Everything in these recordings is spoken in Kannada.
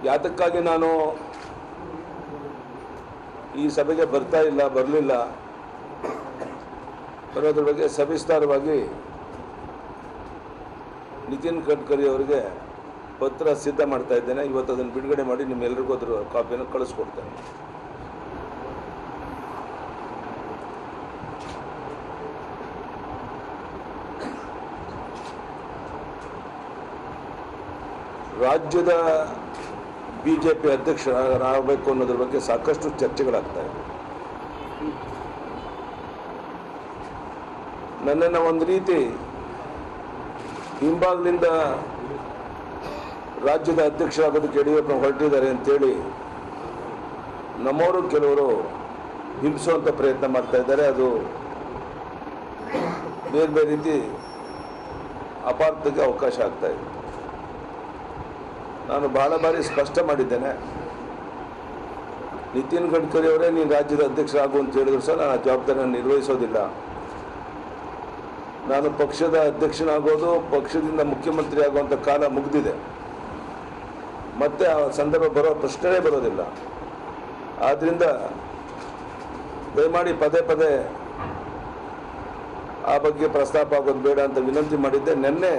ಯಾತಕ್ಕಾಗಿ ನಾನು ಈ ಸಭೆಗೆ ಬರಲಿಲ್ಲ ಅನ್ನೋದ್ರ ಬಗ್ಗೆ ಸವಿಸ್ತಾರವಾಗಿ ನಿತಿನ್ ಗಡ್ಕರಿ ಅವರಿಗೆ ಪತ್ರ ಸಿದ್ಧ ಮಾಡ್ತಾ ಇದ್ದೇನೆ. ಇವತ್ತು ಅದನ್ನು ಬಿಡುಗಡೆ ಮಾಡಿ ನಿಮ್ಮೆಲ್ಲರಿಗೂ ಅದರ ಕಾಪಿಯನ್ನು ಕಳಿಸ್ಕೊಡ್ತೇನೆ. ರಾಜ್ಯದ ಬಿಜೆಪಿ ಅಧ್ಯಕ್ಷರಾಗಬೇಕು ಅನ್ನೋದ್ರ ಬಗ್ಗೆ ಸಾಕಷ್ಟು ಚರ್ಚೆಗಳಾಗ್ತಾ ಇದೆ. ನನ್ನನ್ನು ಒಂದು ರೀತಿ ಹಿಂಬಾಗಲಿಂದ ರಾಜ್ಯದ ಅಧ್ಯಕ್ಷರಾಗೋದಕ್ಕೆ ಯಡಿಯೂರಪ್ಪ ಹೊರಟಿದ್ದಾರೆ ಅಂತೇಳಿ ನಮ್ಮವರು ಕೆಲವರು ಹಿಂಸಿಸುವಂಥ ಪ್ರಯತ್ನ ಮಾಡ್ತಾ ಇದ್ದಾರೆ. ಅದು ಬೇರೆ ಬೇರೆ ರೀತಿ ಅಪಾರ್ಥಕ್ಕೆ ಅವಕಾಶ ಆಗ್ತಾ ಇದೆ. ನಾನು ಬಹಳ ಬಾರಿ ಸ್ಪಷ್ಟ ಮಾಡಿದ್ದೇನೆ, ನಿತಿನ್ ಗಡ್ಕರಿ ಅವರೇ ನೀನು ರಾಜ್ಯದ ಅಧ್ಯಕ್ಷರಾಗು ಅಂತ ಹೇಳಿದ್ರು ಸಹ ನಾನು ಆ ಜವಾಬ್ದಾರಿಯನ್ನು ನಿರ್ವಹಿಸೋದಿಲ್ಲ. ನಾನು ಪಕ್ಷದ ಅಧ್ಯಕ್ಷನಾಗೋದು, ಪಕ್ಷದಿಂದ ಮುಖ್ಯಮಂತ್ರಿ ಆಗುವಂಥ ಕಾಲ ಮುಗಿದಿದೆ. ಮತ್ತೆ ಆ ಸಂದರ್ಭ ಬರೋ ಪ್ರಶ್ನೆಯೇ ಬರೋದಿಲ್ಲ. ಆದ್ದರಿಂದ ದಯಮಾಡಿ ಪದೇ ಪದೇ ಆ ಬಗ್ಗೆ ಪ್ರಸ್ತಾಪ ಆಗೋದು ಬೇಡ ಅಂತ ವಿನಂತಿ ಮಾಡಿದ್ದೆ. ನಿನ್ನೆ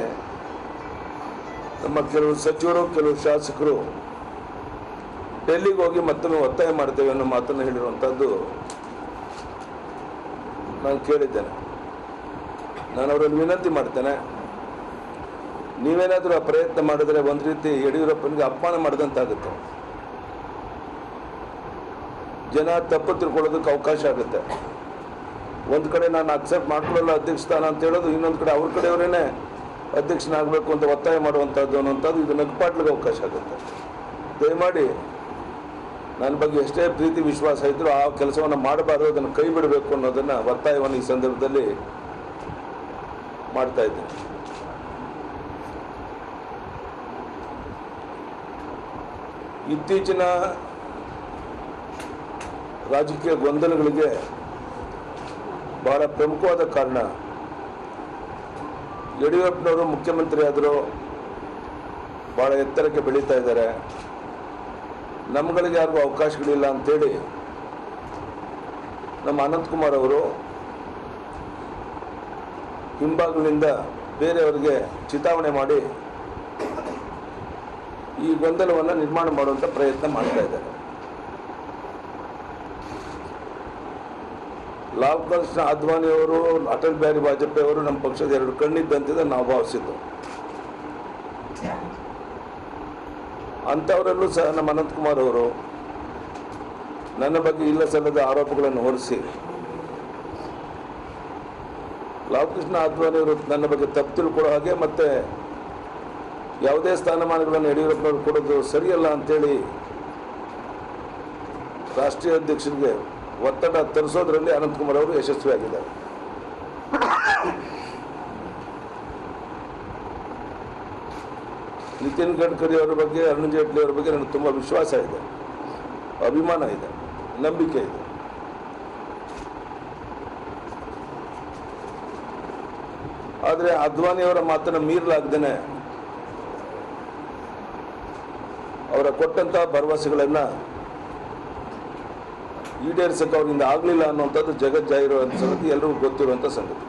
ನಮ್ಮ ಕೆಲವು ಸಚಿವರು, ಕೆಲವು ಶಾಸಕರು ಡೆಲ್ಲಿಗೆ ಹೋಗಿ ಮತ್ತೊಮ್ಮೆ ಒತ್ತಾಯ ಮಾಡ್ತೇವೆ ಅನ್ನೋ ಮಾತನ್ನು ಹೇಳಿರುವಂಥದ್ದು ನಾನು ಕೇಳಿದ್ದೇನೆ. ನಾನು ಅವರಲ್ಲಿ ವಿನಂತಿ ಮಾಡ್ತೇನೆ, ನೀವೇನಾದರೂ ಆ ಪ್ರಯತ್ನ ಮಾಡಿದ್ರೆ ಒಂದು ರೀತಿ ಯಡಿಯೂರಪ್ಪನಿಗೆ ಅಪಮಾನ ಮಾಡಿದಂತಾಗುತ್ತೆ. ಜನ ತಪ್ಪು ತಿಳ್ಕೊಳ್ಳೋದಕ್ಕೆ ಅವಕಾಶ ಆಗುತ್ತೆ. ಒಂದು ಕಡೆ ನಾನು ಅಕ್ಸೆಪ್ಟ್ ಮಾಡ್ಕೊಳ್ಳಲ್ಲ ಅಧ್ಯಕ್ಷ ಸ್ಥಾನ ಅಂತ ಹೇಳೋದು, ಇನ್ನೊಂದು ಕಡೆ ಅವ್ರ ಕಡೆಯವರೇನೆ ಅಧ್ಯಕ್ಷನಾಗಬೇಕು ಅಂತ ಒತ್ತಾಯ ಮಾಡುವಂಥದ್ದು ಅನ್ನೋಂಥದ್ದು ಇದು ನಗ್ಪಾಟ್ಲಿಗೆ ಅವಕಾಶ ಆಗುತ್ತೆ. ದಯಮಾಡಿ ನನ್ನ ಬಗ್ಗೆ ಎಷ್ಟೇ ಪ್ರೀತಿ ವಿಶ್ವಾಸ ಇದ್ದರೂ ಆ ಕೆಲಸವನ್ನು ಮಾಡಬಾರ್ದು, ಅದನ್ನು ಕೈ ಬಿಡಬೇಕು ಅನ್ನೋದನ್ನು ಒತ್ತಾಯವನ್ನು ಈ ಸಂದರ್ಭದಲ್ಲಿ ಮಾಡ್ತಾ ಇದ್ದೀನಿ. ಇತ್ತೀಚಿನ ರಾಜಕೀಯ ಗೊಂದಲಗಳಿಗೆ ಬಹಳ ಪ್ರಮುಖವಾದ ಕಾರಣ ಯಡಿಯೂರಪ್ಪನವರು ಮುಖ್ಯಮಂತ್ರಿ ಆದರೂ ಭಾಳ ಎತ್ತರಕ್ಕೆ ಬೆಳೀತಾ ಇದ್ದಾರೆ, ನಮ್ಗಳಿಗೆ ಯಾರಿಗೂ ಅವಕಾಶಗಳಿಲ್ಲ ಅಂಥೇಳಿ ನಮ್ಮ ಅನಂತಕುಮಾರ್ ಅವರು ಹಿಂಭಾಗಲಿಂದ ಬೇರೆಯವರಿಗೆ ಚಿತಾವಣೆ ಮಾಡಿ ಈ ಗೊಂದಲವನ್ನು ನಿರ್ಮಾಣ ಮಾಡುವಂಥ ಪ್ರಯತ್ನ ಮಾಡ್ತಾ ಇದ್ದಾರೆ. ಲಾಲ್ ಕೃಷ್ಣ ಅದ್ವಾನಿಯವರು, ಅಟಲ್ ಬಿಹಾರಿ ವಾಜಪೇಯಿ ಅವರು ನಮ್ಮ ಪಕ್ಷದ ಎರಡು ಕಣ್ಣಿದ್ದಂತಿದೆ ನಾವು ಭಾವಿಸಿದ್ದು. ಅಂಥವರಲ್ಲೂ ಸಹ ನಮ್ಮ ಅನಂತಕುಮಾರ್ ಅವರು ನನ್ನ ಬಗ್ಗೆ ಇಲ್ಲ ಸಲ್ಲದ ಆರೋಪಗಳನ್ನು ಹೊರಿಸಿ ಲಾಲ್ ಕೃಷ್ಣ ಅದ್ವಾನಿಯವರು ನನ್ನ ಬಗ್ಗೆ ತಪ್ಪು ತಿಳ್ಕೊಳ್ಳೋ ಹಾಗೆ ಮತ್ತು ಯಾವುದೇ ಸ್ಥಾನಮಾನಗಳನ್ನು ಯಡಿಯೂರಪ್ಪನವರು ಕೊಡೋದು ಸರಿಯಲ್ಲ ಅಂಥೇಳಿ ರಾಷ್ಟ್ರೀಯ ಅಧ್ಯಕ್ಷರಿಗೆ ಒತ್ತಡ ತರಿಸೋದ್ರಲ್ಲಿ ಅನಂತಕುಮಾರ್ ಅವರು ಯಶಸ್ವಿಯಾಗಿದ್ದಾರೆ. ನಿತಿನ್ ಗಡ್ಕರಿ ಅವರ ಬಗ್ಗೆ, ಅರುಣ್ ಜೇಟ್ಲಿ ಅವರ ಬಗ್ಗೆ ನನಗೆ ತುಂಬ ವಿಶ್ವಾಸ ಇದೆ, ಅಭಿಮಾನ ಇದೆ, ನಂಬಿಕೆ ಇದೆ. ಆದರೆ ಅದ್ವಾನಿಯವರ ಮಾತನ್ನು ಮೀರಲಾಗ್ದೇನೆ ಅವರ ಕೊಟ್ಟಂಥ ಭರವಸೆಗಳನ್ನು ಈಡೇರಿಸಕ್ಕೆ ಅವರಿಂದ ಆಗಲಿಲ್ಲ ಅನ್ನುವಂಥದ್ದು ಜಗಜ್ಜಾಹಿರುವಂಥ ಸಂಗತಿ, ಎಲ್ಲರಿಗೂ ಗೊತ್ತಿರುವಂಥ ಸಂಗತಿ.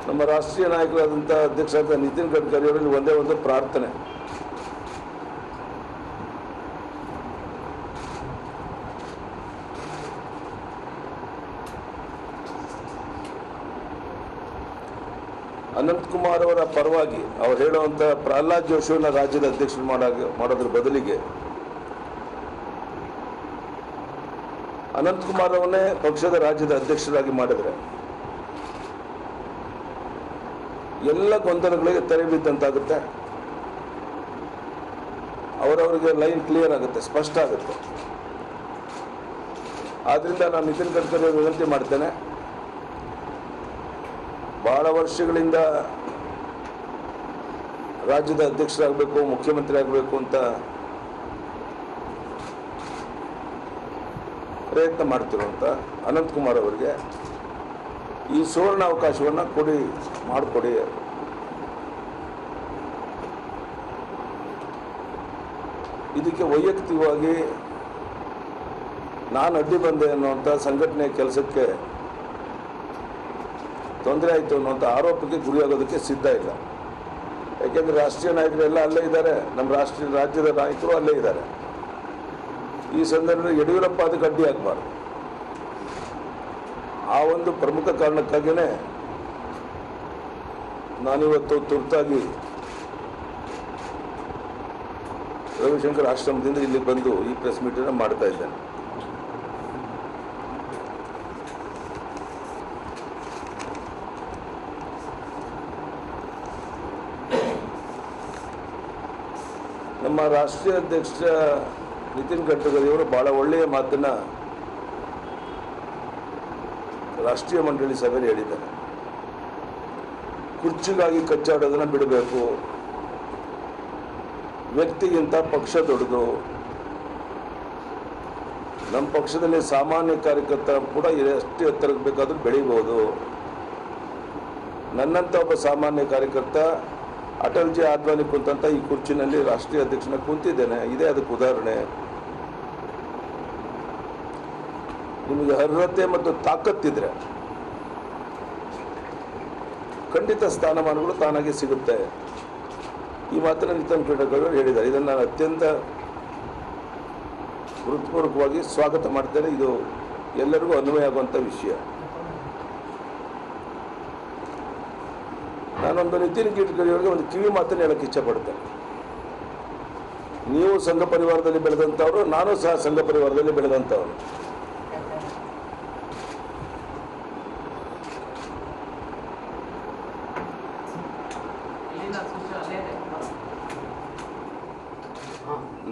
ನಮ್ಮ ರಾಷ್ಟ್ರೀಯ ನಾಯಕರಾದಂಥ ಅಧ್ಯಕ್ಷರಾದ ನಿತಿನ್ ಗಡ್ಕರಿ ಅವರಲ್ಲಿ ಒಂದೇ ಒಂದು ಪ್ರಾರ್ಥನೆ, ಅನಂತಕುಮಾರ್ ಅವರ ಪರವಾಗಿ ಅವ್ರು ಹೇಳುವಂಥ ಪ್ರಹ್ಲಾದ್ ಜೋಶಿಯವನ್ನ ರಾಜ್ಯದ ಅಧ್ಯಕ್ಷರು ಮಾಡೋದ್ರ ಬದಲಿಗೆ ಅನಂತಕುಮಾರ್ ಅವನ್ನೇ ಪಕ್ಷದ ರಾಜ್ಯದ ಅಧ್ಯಕ್ಷರಾಗಿ ಮಾಡಿದ್ರೆ ಎಲ್ಲ ಗೊಂದಲಗಳಿಗೆ ತೆರೆ ಬಿದ್ದಂತಾಗುತ್ತೆ. ಅವರವರಿಗೆ ಲೈನ್ ಕ್ಲಿಯರ್ ಆಗುತ್ತೆ, ಸ್ಪಷ್ಟ ಆಗುತ್ತೆ. ಆದ್ದರಿಂದ ನಾನು ನಿತಿನ್ ಗಡ್ಕರಿ ವಿನಂತಿ ಮಾಡ್ತೇನೆ, ಬಹಳ ವರ್ಷಗಳಿಂದ ರಾಜ್ಯದ ಅಧ್ಯಕ್ಷರಾಗಬೇಕು, ಮುಖ್ಯಮಂತ್ರಿ ಆಗಬೇಕು ಅಂತ ಪ್ರಯತ್ನ ಮಾಡ್ತಿರುವಂಥ ಅನಂತಕುಮಾರ್ ಅವರಿಗೆ ಈ ಸುವರ್ಣ ಅವಕಾಶವನ್ನು ಮಾಡಿಕೊಡಿ. ಇದಕ್ಕೆ ವೈಯಕ್ತಿಕವಾಗಿ ನಾನು ಅಡ್ಡಿ ಬಂದೆ ಅನ್ನುವಂಥ ಸಂಘಟನೆ ಕೆಲಸಕ್ಕೆ ತೊಂದರೆ ಆಯಿತು ಅನ್ನುವಂಥ ಆರೋಪಕ್ಕೆ ಗುರಿಯಾಗೋದಕ್ಕೆ ಸಿದ್ಧ ಇಲ್ಲ. ಯಾಕೆಂದರೆ ರಾಷ್ಟ್ರೀಯ ನಾಯಕರೆಲ್ಲ ಅಲ್ಲೇ ಇದ್ದಾರೆ, ನಮ್ಮ ರಾಜ್ಯದ ನಾಯಕರು ಅಲ್ಲೇ ಇದ್ದಾರೆ. ಈ ಸಂದರ್ಭದಲ್ಲಿ ಯಡಿಯೂರಪ್ಪ ಅದಕ್ಕೆ ಅಡ್ಡಿ ಆಗಬಾರ್ದು. ಆ ಒಂದು ಪ್ರಮುಖ ಕಾರಣಕ್ಕಾಗಿಯೇ ನಾನಿವತ್ತು ತುರ್ತಾಗಿ ರವಿಶಂಕರ್ ಆಶ್ರಮದಿಂದ ಇಲ್ಲಿ ಬಂದು ಈ ಪ್ರೆಸ್ ಮೀಟನ್ನು ಮಾಡ್ತಾ ಇದ್ದೇನೆ. ನಮ್ಮ ರಾಷ್ಟ್ರೀಯ ಅಧ್ಯಕ್ಷ ನಿತಿನ್ ಗಡ್ಕರಿ ಅವರು ಬಹಳ ಒಳ್ಳೆಯ ಮಾತನ್ನ ರಾಷ್ಟ್ರೀಯ ಮಂಡಳಿ ಸಭೆಯಲ್ಲಿ ಹೇಳಿದ್ದಾರೆ. ಕುರ್ಚಿಗಾಗಿ ಕಚ್ಚಾಡೋದನ್ನು ಬಿಡಬೇಕು, ವ್ಯಕ್ತಿಗಿಂತ ಪಕ್ಷ ದೊಡ್ಡದು. ನಮ್ಮ ಪಕ್ಷದಲ್ಲಿ ಸಾಮಾನ್ಯ ಕಾರ್ಯಕರ್ತ ಕೂಡ ಎಷ್ಟು ಎತ್ತರಕ್ಕೆ ಬೇಕಾದ್ರೂ ಬೆಳೀಬಹುದು. ನನ್ನಂಥ ಒಬ್ಬ ಸಾಮಾನ್ಯ ಕಾರ್ಯಕರ್ತ ಅಟಲ್ಜಿ ಆಡ್ವಾಣಿ ಕುಂತಂತ ಈ ಕುರ್ಚಿನಲ್ಲಿ ರಾಷ್ಟ್ರೀಯ ಅಧ್ಯಕ್ಷನ ಕುಂತಿದ್ದೇನೆ. ಇದೇ ಅದಕ್ಕೆ ಉದಾಹರಣೆ. ನಿಮಗೆ ಅರ್ಹತೆ ಮತ್ತು ತಾಕತ್ತಿದ್ರೆ ಖಂಡಿತ ಸ್ಥಾನಮಾನಗಳು ತಾನಾಗಿ ಸಿಗುತ್ತೆ. ಈ ಮಾತನ್ನು ನಿತಿನ್ ಗಡ್ಕರಿ ಹೇಳಿದ್ದಾರೆ. ಇದನ್ನು ನಾನು ಅತ್ಯಂತ ಹೃತ್ಪೂರ್ವಕವಾಗಿ ಸ್ವಾಗತ ಮಾಡ್ತೇನೆ. ಇದು ಎಲ್ಲರಿಗೂ ಅನ್ವಯ ಆಗುವಂಥ ವಿಷಯ. ನಾನೊಂದು ನಿತಿನ್ ಗಡ್ಕರಿ ಅವರಿಗೆ ಒಂದು ಕಿವಿ ಮಾತನ್ನು ಹೇಳಕ್ಕೆ ಇಚ್ಛಪಡ್ತೇನೆ. ನೀವು ಸಂಘ ಪರಿವಾರದಲ್ಲಿ ಬೆಳೆದಂಥವ್ರು, ನಾನು ಸಹ ಸಂಘ ಪರಿವಾರದಲ್ಲಿ ಬೆಳೆದಂಥವ್ರು.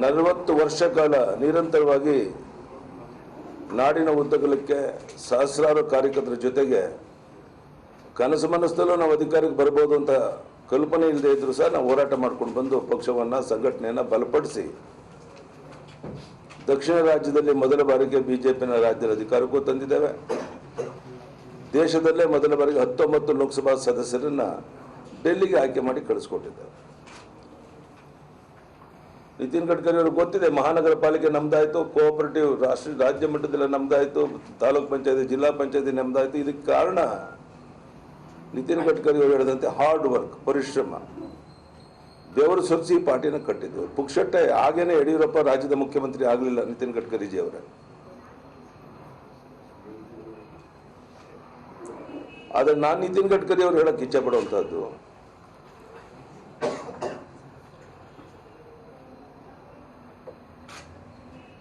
ನಲವತ್ತು ವರ್ಷ ಕಾಲ ನಿರಂತರವಾಗಿ ನಾಡಿನ ಉದ್ದಗಲಕ್ಕೆ ಸಹಸ್ರಾರು ಕಾರ್ಯಕರ್ತರ ಜೊತೆಗೆ ಕನಸು ಮನಸ್ಸಲ್ಲೂ ನಾವು ಅಧಿಕಾರಕ್ಕೆ ಬರ್ಬೋದು ಅಂತ ಕಲ್ಪನೆ ಇಲ್ಲದೆ ಇದ್ರೂ ಸಹ ನಾವು ಹೋರಾಟ ಮಾಡ್ಕೊಂಡು ಬಂದು ಪಕ್ಷವನ್ನು, ಸಂಘಟನೆಯನ್ನು ಬಲಪಡಿಸಿ ದಕ್ಷಿಣ ರಾಜ್ಯದಲ್ಲಿ ಮೊದಲ ಬಾರಿಗೆ ಬಿಜೆಪಿನ ರಾಜ್ಯದ ಅಧಿಕಾರಕ್ಕೂ ತಂದಿದ್ದೇವೆ. ದೇಶದಲ್ಲೇ ಮೊದಲ ಬಾರಿಗೆ 19 ಲೋಕಸಭಾ ಸದಸ್ಯರನ್ನು ಡೆಲ್ಲಿಗೆ ಆಯ್ಕೆ ಮಾಡಿ ಕಳಿಸ್ಕೊಟ್ಟಿದ್ದೇವೆ. ನಿತಿನ್ ಗಡ್ಕರಿ ಅವ್ರಿಗೆ ಗೊತ್ತಿದೆ, ಮಹಾನಗರ ಪಾಲಿಕೆ ನಮ್ದಾಯಿತು, ಕೋಆಪರೇಟಿವ್ ರಾಜ್ಯ ಮಟ್ಟದಲ್ಲ ನಮ್ದಾಯಿತು, ತಾಲೂಕ್ ಪಂಚಾಯತಿ, ಜಿಲ್ಲಾ ಪಂಚಾಯತಿ ನಮ್ದಾಯಿತು. ಇದಕ್ಕೆ ಕಾರಣ ನಿತಿನ್ ಗಡ್ಕರಿ ಅವರು ಹೇಳಿದಂತೆ ಹಾರ್ಡ್ ವರ್ಕ್, ಪರಿಶ್ರಮ, ಬೆವರು ಸುರಿಸಿ ಪಾರ್ಟಿನ ಕಟ್ಟಿದ್ರು. ಪುಕ್ಷಟ್ಟೆ ಆಗೇನೆ ಯಡಿಯೂರಪ್ಪ ರಾಜ್ಯದ ಮುಖ್ಯಮಂತ್ರಿ ಆಗಲಿಲ್ಲ ನಿತಿನ್ ಗಡ್ಕರಿಜಿ ಅವರ. ಆದರೆ ನಾನು ನಿತಿನ್ ಗಡ್ಕರಿ ಅವರು ಹೇಳಕ್ಕೆ ಇಚ್ಛೆ ಪಡುವಂಥದ್ದು,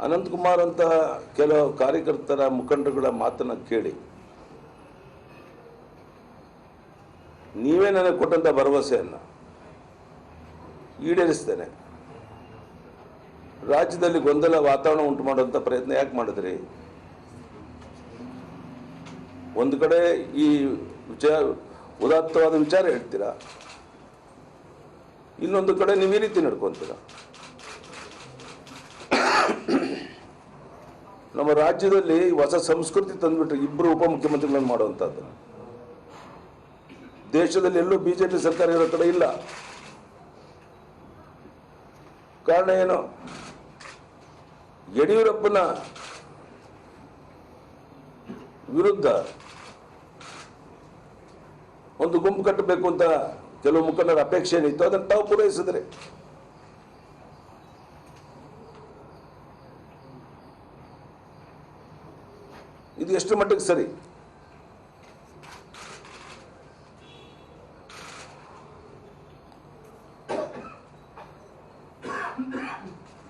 ಅನಂತಕುಮಾರ್ ಅಂತ ಕೆಲವು ಕಾರ್ಯಕರ್ತರ, ಮುಖಂಡರುಗಳ ಮಾತನ್ನು ಕೇಳಿ ನೀವೇ ನನಗೆ ಕೊಟ್ಟಂಥ ಭರವಸೆಯನ್ನು ಈಡೇರಿಸ್ತೇನೆ. ರಾಜ್ಯದಲ್ಲಿ ಗೊಂದಲ ವಾತಾವರಣ ಉಂಟು ಮಾಡುವಂಥ ಪ್ರಯತ್ನ ಯಾಕೆ ಮಾಡಿದ್ರಿ? ಒಂದು ಕಡೆ ಈ ಉದಾತ್ತವಾದ ವಿಚಾರ ಹೇಳ್ತೀರಾ, ಇನ್ನೊಂದು ಕಡೆ ನೀವು ಈ ರೀತಿ ನಡ್ಕೊಂತೀರಾ. ನಮ್ಮ ರಾಜ್ಯದಲ್ಲಿ ಹೊಸ ಸಂಸ್ಕೃತಿ ತಂದುಬಿಟ್ರೆ ಇಬ್ಬರು ಉಪಮುಖ್ಯಮಂತ್ರಿಗಳನ್ನು ಮಾಡುವಂಥದ್ದು. ದೇಶದಲ್ಲಿ ಎಲ್ಲೂ ಬಿಜೆಪಿ ಸರ್ಕಾರ ಇರೋ ಕಡೆ ಇಲ್ಲ. ಕಾರಣ ಏನು? ಯಡಿಯೂರಪ್ಪನ ವಿರುದ್ಧ ಒಂದು ಗುಂಪು ಕಟ್ಟಬೇಕು ಅಂತ ಕೆಲವು ಮುಖಂಡರ ಅಪೇಕ್ಷೆ ಏನಿತ್ತು, ಅದನ್ನು ತಾವು ಪೂರೈಸಿದ್ರೆ. ಇದು ಎಷ್ಟು ಮಟ್ಟಿಗೆ ಸರಿ?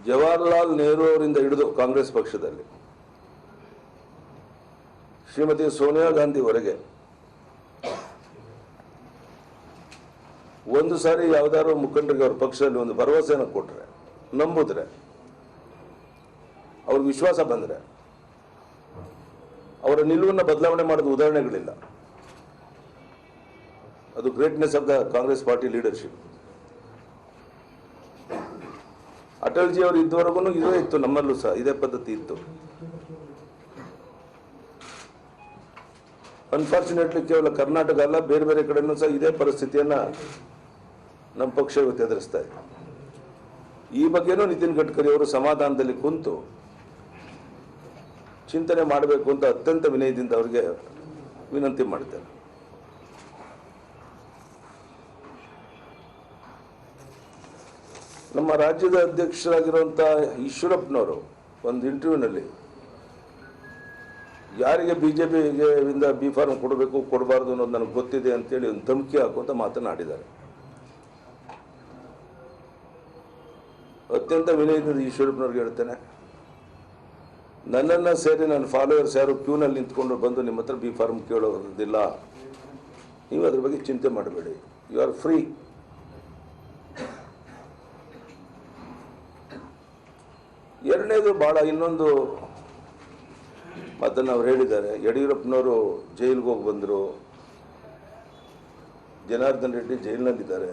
ಜವಾಹರ್ಲಾಲ್ ನೆಹರು ಅವರಿಂದ ಹಿಡಿದು ಕಾಂಗ್ರೆಸ್ ಪಕ್ಷದಲ್ಲಿ ಶ್ರೀಮತಿ ಸೋನಿಯಾ ಗಾಂಧಿವರೆಗೆ ಒಂದು ಸಾರಿ ಯಾವ್ದಾದ್ರು ಮುಖಂಡರಿಗೆ ಅವ್ರ ಪಕ್ಷದಲ್ಲಿ ಒಂದು ಭರವಸೆಯನ್ನು ಕೊಟ್ರೆ, ನಂಬುದ್ರೆ, ಅವ್ರ ವಿಶ್ವಾಸ ಬಂದ್ರೆ ಅವರ ನಿಲುವನ್ನು ಬದಲಾವಣೆ ಮಾಡಿದ ಉದಾಹರಣೆಗಳಿಲ್ಲ. ಅದು greatness of the Congress party leadership. Atalji ಅವರು ಇದ್ದವರೆಗೂ ಇದೇ ಇತ್ತು, ನಮ್ಮಲ್ಲೂ ಸಹ ಇದೇ ಪದ್ಧತಿ ಇತ್ತು. ಅನ್ಫಾರ್ಚುನೇಟ್ಲಿ ಕೇವಲ ಕರ್ನಾಟಕ ಅಲ್ಲ, ಬೇರೆ ಬೇರೆ ಕಡೆನೂ ಸಹ ಇದೇ ಪರಿಸ್ಥಿತಿಯನ್ನು ನಮ್ಮ ಪಕ್ಷ ಇವತ್ತು ಎದುರಿಸ್ತಾ ಇದೆ. ಈ ಬಗ್ಗೆನೂ ನಿತಿನ್ ಗಡ್ಕರಿ ಅವರು ಸಮಾಧಾನದಲ್ಲಿ ಕುಂತು ಚಿಂತನೆ ಮಾಡಬೇಕು ಅಂತ ಅತ್ಯಂತ ವಿನಯದಿಂದ ಅವರಿಗೆ ವಿನಂತಿ ಮಾಡ್ತೇನೆ. ನಮ್ಮ ರಾಜ್ಯದ ಅಧ್ಯಕ್ಷರಾಗಿರುವಂಥ ಈಶ್ವರಪ್ಪನವರು ಒಂದು ಇಂಟರ್ವ್ಯೂನಲ್ಲಿ ಯಾರಿಗೆ ಬಿಜೆಪಿಗೆ ಇಂದ ಬಿ ಫಾರ್ಮ್ ಕೊಡಬೇಕು ಕೊಡಬಾರ್ದು ಅನ್ನೋದು ನನಗೆ ಗೊತ್ತಿದೆ ಅಂತೇಳಿ ಒಂದು ಧಮಕಿ ಹಾಕುವಂತ ಮಾತನಾಡಿದ್ದಾರೆ. ಅತ್ಯಂತ ವಿನಯದಿಂದ ಈಶ್ವರಪ್ಪನವ್ರಿಗೆ ಹೇಳ್ತೇನೆ, ನನ್ನನ್ನು ಸೇರಿ ನನ್ನ ಫಾಲೋವರ್ಸ್ ಯಾರು ಕ್ಯೂನಲ್ಲಿ ನಿಂತ್ಕೊಂಡು ಬಂದು ನಿಮ್ಮ ಹತ್ರ ಬಿ ಫಾರ್ಮ್ ಕೇಳೋದಿಲ್ಲ. ನೀವು ಅದ್ರ ಬಗ್ಗೆ ಚಿಂತೆ ಮಾಡಬೇಡಿ, ಯು ಆರ್ ಫ್ರೀ. ಎರಡನೇದು ಭಾಳ ಇನ್ನೊಂದು ಮಾತನ್ನು ಅವ್ರು ಹೇಳಿದ್ದಾರೆ. ಯಡಿಯೂರಪ್ಪನವರು ಜೈಲಿಗೆ ಹೋಗಿ ಬಂದರು, ಜನಾರ್ದನ್ ರೆಡ್ಡಿ ಜೈಲಿನಲ್ಲಿದ್ದಾರೆ,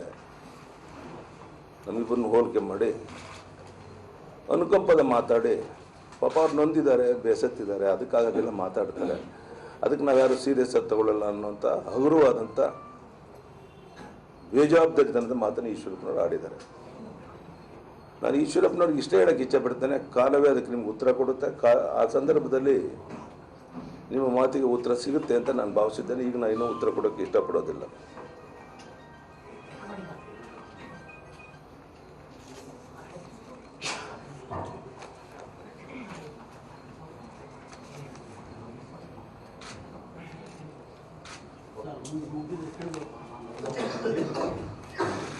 ನಮ್ಮಿಬ್ಬರನ್ನು ಹೋಲಿಕೆ ಮಾಡಿ ಅನುಕಂಪದ ಮಾತಾಡಿ ಪಾಪ ಅವ್ರು ನೊಂದಿದ್ದಾರೆ, ಬೇಸತ್ತಿದ್ದಾರೆ, ಅದಕ್ಕಾಗದೆಲ್ಲ ಮಾತಾಡ್ತಾರೆ. ಅದಕ್ಕೆ ನಾವ್ಯಾರು ಸೀರಿಯಸ್ ಆಗಿ ತಗೊಳ್ಳಲ್ಲ ಅನ್ನೋಂಥ ಹಗುರವಾದಂಥ ಬೇಜವಾಬ್ದಾರಿತನದ ಮಾತನ್ನು ಈಶ್ವರಪ್ಪನವರು ಆಡಿದ್ದಾರೆ. ನಾನು ಈಶ್ವರಪ್ಪನವ್ರಿಗೆ ಇಷ್ಟೇ ಹೇಳಕ್ಕೆ ಇಚ್ಛೆಪಡ್ತೇನೆ, ಕಾಲವೇ ಅದಕ್ಕೆ ನಿಮ್ಗೆ ಉತ್ತರ ಕೊಡುತ್ತೆ. ಆ ಸಂದರ್ಭದಲ್ಲಿ ನಿಮ್ಮ ಮಾತಿಗೆ ಉತ್ತರ ಸಿಗುತ್ತೆ ಅಂತ ನಾನು ಭಾವಿಸಿದ್ದೇನೆ. ಈಗ ನಾನು ಇನ್ನೂ ಉತ್ತರ ಕೊಡೋಕ್ಕೆ ಇಷ್ಟಪಡೋದಿಲ್ಲ.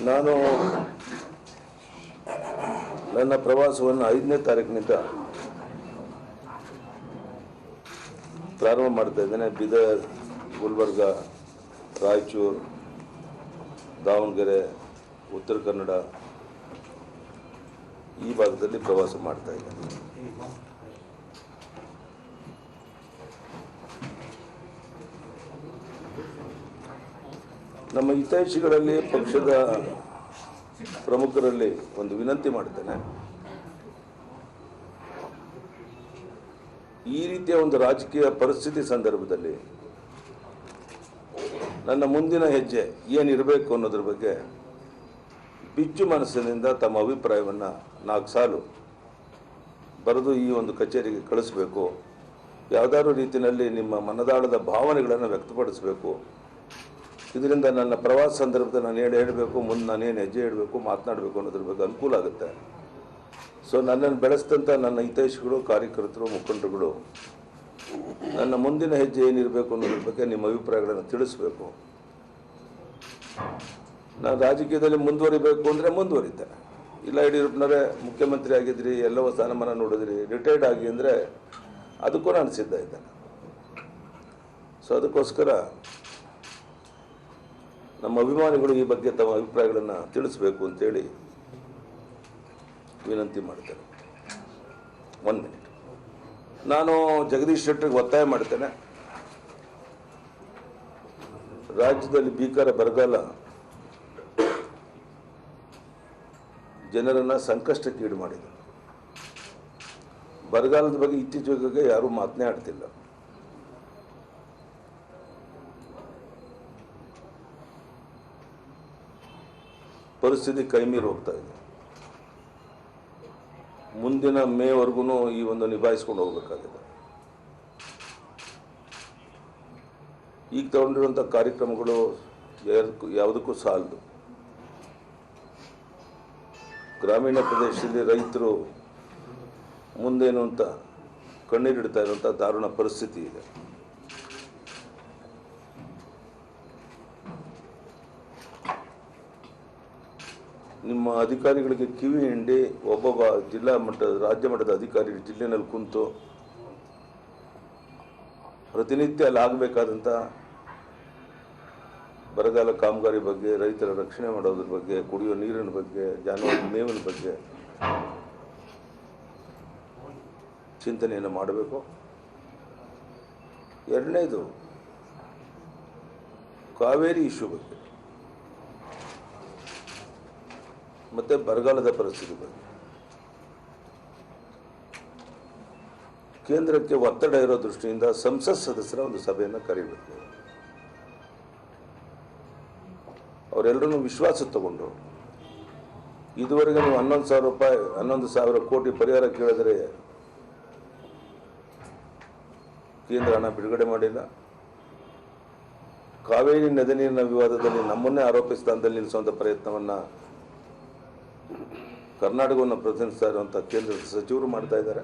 ನಾನು ನನ್ನ ಪ್ರವಾಸವನ್ನು 5ನೇ ತಾರೀಕಿನಿಂದ ಪ್ರಾರಂಭ ಮಾಡ್ತಾ ಇದ್ದೇನೆ. ಬೀದರ್, ಗುಲ್ಬರ್ಗ, ರಾಯಚೂರು, ದಾವಣಗೆರೆ, ಉತ್ತರ ಕನ್ನಡ ಈ ಭಾಗದಲ್ಲಿ ಪ್ರವಾಸ ಮಾಡ್ತಾ ಇದ್ದೇನೆ. ನಮ್ಮ ಹಿತೈಷಿಗಳಲ್ಲಿ ಪಕ್ಷದ ಪ್ರಮುಖರಲ್ಲಿ ಒಂದು ವಿನಂತಿ ಮಾಡ್ತೇನೆ. ಈ ರೀತಿಯ ಒಂದು ರಾಜಕೀಯ ಪರಿಸ್ಥಿತಿ ಸಂದರ್ಭದಲ್ಲಿ ನನ್ನ ಮುಂದಿನ ಹೆಜ್ಜೆ ಏನಿರಬೇಕು ಅನ್ನೋದ್ರ ಬಗ್ಗೆ ಬಿಚ್ಚು ಮನಸ್ಸಿನಿಂದ ತಮ್ಮ ಅಭಿಪ್ರಾಯವನ್ನು 4 ಸಾಲು ಬರೆದು ಈ ಒಂದು ಕಚೇರಿಗೆ ಕಳಿಸಬೇಕು. ಯಾವುದಾದ್ರೂ ರೀತಿಯಲ್ಲಿ ನಿಮ್ಮ ಮನದಾಳದ ಭಾವನೆಗಳನ್ನು ವ್ಯಕ್ತಪಡಿಸಬೇಕು. ಇದರಿಂದ ನನ್ನ ಪ್ರವಾಸ ಸಂದರ್ಭದಲ್ಲಿ ನಾನು ಹೇಳಬೇಕು, ಮುಂದೆ ನಾನೇನು ಹೆಜ್ಜೆ ಇಡಬೇಕು, ಮಾತನಾಡಬೇಕು ಅನ್ನೋದ್ರ ಬಗ್ಗೆ ಅನುಕೂಲ ಆಗುತ್ತೆ. ಸೊ ನನ್ನನ್ನು ಬೆಳೆಸಿದಂಥ ನನ್ನ ಹಿತೈಷಿಗಳು, ಕಾರ್ಯಕರ್ತರು, ಮುಖಂಡರುಗಳು ನನ್ನ ಮುಂದಿನ ಹೆಜ್ಜೆ ಏನಿರಬೇಕು ಅನ್ನೋದ್ರ ಬಗ್ಗೆ ನಿಮ್ಮ ಅಭಿಪ್ರಾಯಗಳನ್ನು ತಿಳಿಸಬೇಕು. ನಾನು ರಾಜಕೀಯದಲ್ಲಿ ಮುಂದುವರಿಬೇಕು ಅಂದರೆ ಮುಂದುವರಿತೇನೆ. ಇಲ್ಲ ಯಡಿಯೂರಪ್ಪನವರೇ ಮುಖ್ಯಮಂತ್ರಿ ಆಗಿದ್ರಿ, ಎಲ್ಲವೂ ಸ್ಥಾನಮಾನ ನೋಡಿದ್ರಿ, ರಿಟೈರ್ಡ್ ಆಗಿ ಅಂದರೆ ಅದಕ್ಕೂ ನಾನು ಸಿದ್ಧ ಇದ್ದೇನೆ. ಸೊ ಅದಕ್ಕೋಸ್ಕರ ನಮ್ಮ ಅಭಿಮಾನಿಗಳು ಈ ಬಗ್ಗೆ ತಮ್ಮ ಅಭಿಪ್ರಾಯಗಳನ್ನು ತಿಳಿಸಬೇಕು ಅಂತೇಳಿ ವಿನಂತಿ ಮಾಡ್ತೇನೆ. 1 ಮಿನಿಟ್. ನಾನು ಜಗದೀಶ್ ಶೆಟ್ಟರ್ಗೆ ಒತ್ತಾಯ ಮಾಡ್ತೇನೆ, ರಾಜ್ಯದಲ್ಲಿ ಭೀಕರ ಬರಗಾಲ ಜನರನ್ನು ಸಂಕಷ್ಟಕ್ಕೀಡು ಮಾಡಿದೆ. ಬರಗಾಲದ ಬಗ್ಗೆ ಇತ್ತೀಚೆಗೆ ಯಾರೂ ಮಾತನಾಡ್ತಿಲ್ಲ. ಪರಿಸ್ಥಿತಿ ಕೈಮೀರಿ ಹೋಗ್ತಾ ಇದೆ. ಮುಂದಿನ ಮೇವರೆಗೂ ಈ ಒಂದು ನಿಭಾಯಿಸ್ಕೊಂಡು ಹೋಗಬೇಕಾಗಿದೆ. ಈಗ ತಗೊಂಡಿರುವಂಥ ಕಾರ್ಯಕ್ರಮಗಳು ಯಾವುದಕ್ಕೂ ಸಾಲದು. ಗ್ರಾಮೀಣ ಪ್ರದೇಶದಲ್ಲಿ ರೈತರು ಮುಂದೇನು ಅಂತ ಕಣ್ಣೀರಿಡ್ತಾ ಇರುವಂಥ ದಾರುಣ ಪರಿಸ್ಥಿತಿ ಇದೆ. ನಿಮ್ಮ ಅಧಿಕಾರಿಗಳಿಗೆ ಕಿವಿ ಹಿಂಡಿ ಒಬ್ಬೊಬ್ಬ ಜಿಲ್ಲಾ ಮಟ್ಟದ, ರಾಜ್ಯ ಮಟ್ಟದ ಅಧಿಕಾರಿ ಜಿಲ್ಲೆನಲ್ಲಿ ಕುಂತು ಪ್ರತಿನಿತ್ಯ ಅಲ್ಲಿ ಆಗಬೇಕಾದಂಥ ಬರಗಾಲ ಕಾಮಗಾರಿ ಬಗ್ಗೆ, ರೈತರ ರಕ್ಷಣೆ ಮಾಡೋದ್ರ ಬಗ್ಗೆ, ಕುಡಿಯೋ ನೀರಿನ ಬಗ್ಗೆ, ಜಾನುವಾರು ಮೇವಿನ ಬಗ್ಗೆ ಚಿಂತನೆಯನ್ನು ಮಾಡಬೇಕು. ಎರಡನೇದು ಕಾವೇರಿ ಇಶ್ಯೂ ಬಗ್ಗೆ ಮತ್ತು ಬರಗಾಲದ ಪರಿಸ್ಥಿತಿ ಬಗ್ಗೆ ಕೇಂದ್ರಕ್ಕೆ ಒತ್ತಡ ಇರೋ ದೃಷ್ಟಿಯಿಂದ ಸಂಸತ್ ಸದಸ್ಯರ ಒಂದು ಸಭೆಯನ್ನು ಕರೀಬೇಕು. ಅವರೆಲ್ಲರೂ ವಿಶ್ವಾಸ ತಗೊಂಡು ಇದುವರೆಗೆ ನೀವು 11,000 ಕೋಟಿ ಪರಿಹಾರ ಕೇಳಿದರೆ ಕೇಂದ್ರ ಹಣ ಬಿಡುಗಡೆ ಮಾಡಿಲ್ಲ. ಕಾವೇರಿ ನದಿ ನೀರಿನ ವಿವಾದದಲ್ಲಿ ನಮ್ಮನ್ನೇ ಆರೋಪಿ ಸ್ಥಾನದಲ್ಲಿ ನಿಲ್ಲಿಸುವಂಥ ಪ್ರಯತ್ನವನ್ನು ಕರ್ನಾಟಕವನ್ನು ಪ್ರತಿನಿಧಿಸ್ತಾ ಇರುವಂಥ ಕೇಂದ್ರದ ಸಚಿವರು ಮಾಡ್ತಾ ಇದ್ದಾರೆ.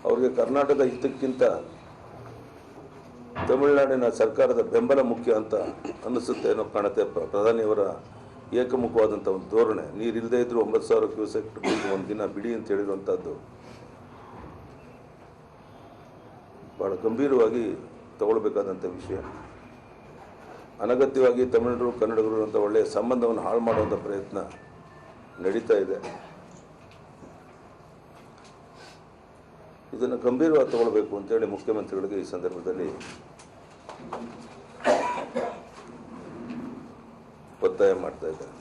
ಅವರಿಗೆ ಕರ್ನಾಟಕದ ಹಿತಕ್ಕಿಂತ ತಮಿಳುನಾಡಿನ ಸರ್ಕಾರದ ಬೆಂಬಲ ಮುಖ್ಯ ಅಂತ ಅನ್ನಿಸುತ್ತೆ ಅನ್ನೋ ಕಾಣುತ್ತೆ. ಪ್ರಧಾನಿಯವರ ಏಕಮುಖವಾದಂಥ ಒಂದು ಧೋರಣೆ, ನೀರಿಲ್ಲದೆ ಇದ್ದರೂ 9,000 ಕ್ಯೂಸೆಕ್ ಒಂದು ದಿನ ಬಿಡಿ ಅಂತ ಹೇಳಿರುವಂಥದ್ದು ಭಾಳ ಗಂಭೀರವಾಗಿ ತಗೊಳ್ಬೇಕಾದಂಥ ವಿಷಯ. ಅನಗತ್ಯವಾಗಿ ತಮಿಳರು ಕನ್ನಡಿಗರು ಅಂತ ಒಳ್ಳೆಯ ಸಂಬಂಧವನ್ನು ಹಾಳು ಮಾಡುವಂಥ ಪ್ರಯತ್ನ ನಡೀತಾ ಇದೆ. ಇದನ್ನು ಗಂಭೀರವಾಗಿ ತಗೊಳ್ಬೇಕು ಅಂತೇಳಿ ಮುಖ್ಯಮಂತ್ರಿಗಳಿಗೆ ಈ ಸಂದರ್ಭದಲ್ಲಿ ಒತ್ತಾಯ ಮಾಡ್ತಾ ಇದ್ದಾರೆ.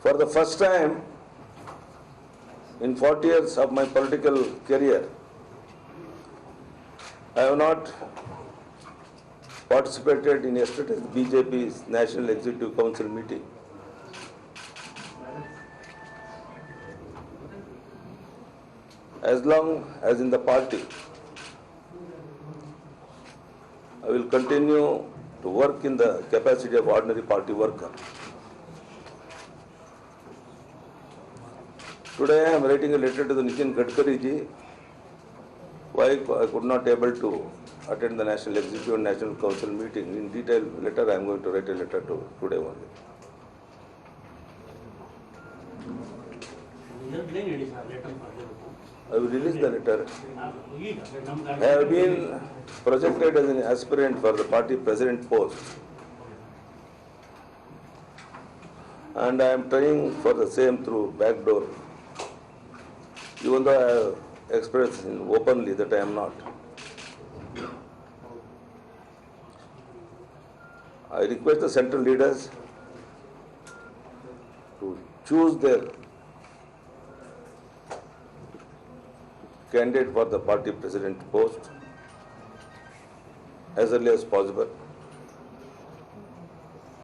For the first time in 40 years of my political career, I have not participated in yesterday's BJP's National Executive Council meeting. As long as in the party, I will continue to work in the capacity of ordinary party worker. Today I am writing a letter to the Nitin Gadkari ji. Why I could not able to attend the National Executive and National Council meeting. In detail letter I am going to write a letter to today only. I will release the letter. I have been projected as an aspirant for the party president post, and I am trying for the same through back door, even though I have expressed openly that I am not. I request the central leaders to choose their candidate for the party president post as early as possible.